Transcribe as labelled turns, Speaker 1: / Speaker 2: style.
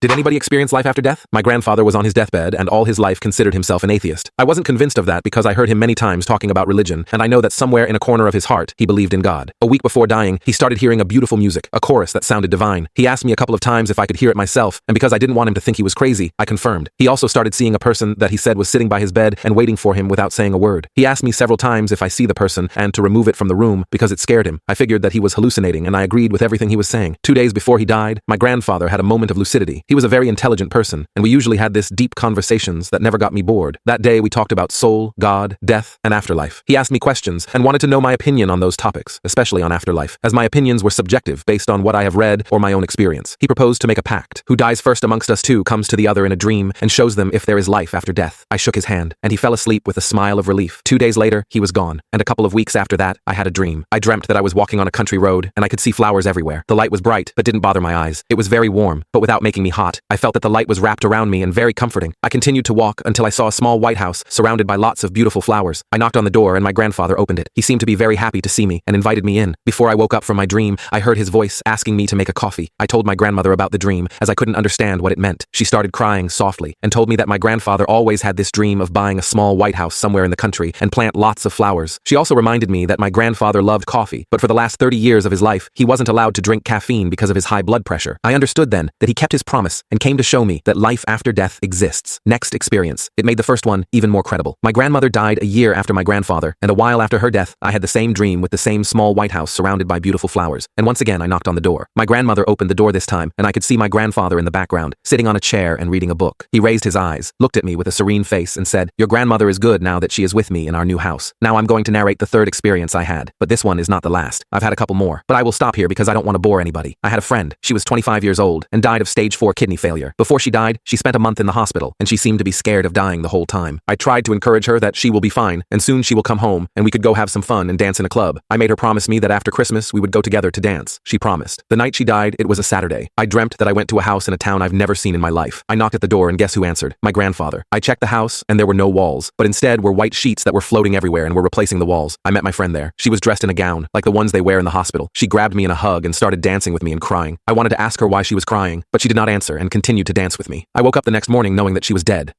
Speaker 1: Did anybody experience life after death? My grandfather was on his deathbed and all his life considered himself an atheist. I wasn't convinced of that because I heard him many times talking about religion, and I know that somewhere in a corner of his heart, he believed in God. A week before dying, he started hearing a beautiful music, a chorus that sounded divine. He asked me a couple of times if I could hear it myself, and because I didn't want him to think he was crazy, I confirmed. He also started seeing a person that he said was sitting by his bed and waiting for him without saying a word. He asked me several times if I see the person and to remove it from the room because it scared him. I figured that he was hallucinating, and I agreed with everything he was saying. 2 days before he died, my grandfather had a moment of lucidity. He was a very intelligent person, and we usually had this deep conversations that never got me bored. That day we talked about soul, God, death, and afterlife. He asked me questions and wanted to know my opinion on those topics, especially on afterlife, as my opinions were subjective based on what I have read or my own experience. He proposed to make a pact. Who dies first amongst us two comes to the other in a dream and shows them if there is life after death. I shook his hand, and he fell asleep with a smile of relief. 2 days later, he was gone, and a couple of weeks after that, I had a dream. I dreamt that I was walking on a country road, and I could see flowers everywhere. The light was bright, but didn't bother my eyes. It was very warm, but without making me hot. I felt that the light was wrapped around me and very comforting. I continued to walk until I saw a small white house surrounded by lots of beautiful flowers. I knocked on the door and my grandfather opened it. He seemed to be very happy to see me and invited me in. Before I woke up from my dream, I heard his voice asking me to make a coffee. I told my grandmother about the dream as I couldn't understand what it meant. She started crying softly and told me that my grandfather always had this dream of buying a small white house somewhere in the country and plant lots of flowers. She also reminded me that my grandfather loved coffee, but for the last 30 years of his life, he wasn't allowed to drink caffeine because of his high blood pressure. I understood then that he kept his promise and came to show me that life after death exists. Next experience. It made the first one even more credible. My grandmother died a year after my grandfather, and a while after her death, I had the same dream with the same small white house surrounded by beautiful flowers. And once again, I knocked on the door. My grandmother opened the door this time, and I could see my grandfather in the background, sitting on a chair and reading a book. He raised his eyes, looked at me with a serene face, and said, "Your grandmother is good now that she is with me in our new house." Now I'm going to narrate the third experience I had, but this one is not the last. I've had a couple more, but I will stop here because I don't want to bore anybody. I had a friend. She was 25 years old and died of stage 4 kidney failure. Before she died, she spent a month in the hospital, and she seemed to be scared of dying the whole time. I tried to encourage her that she will be fine, and soon she will come home, and we could go have some fun and dance in a club. I made her promise me that after Christmas, we would go together to dance. She promised. The night she died, it was a Saturday. I dreamt that I went to a house in a town I've never seen in my life. I knocked at the door, and guess who answered? My grandfather. I checked the house, and there were no walls, but instead were white sheets that were floating everywhere and were replacing the walls. I met my friend there. She was dressed in a gown, like the ones they wear in the hospital. She grabbed me in a hug and started dancing with me and crying. I wanted to ask her why she was crying, but she did not answer and continued to dance with me. I woke up the next morning knowing that she was dead.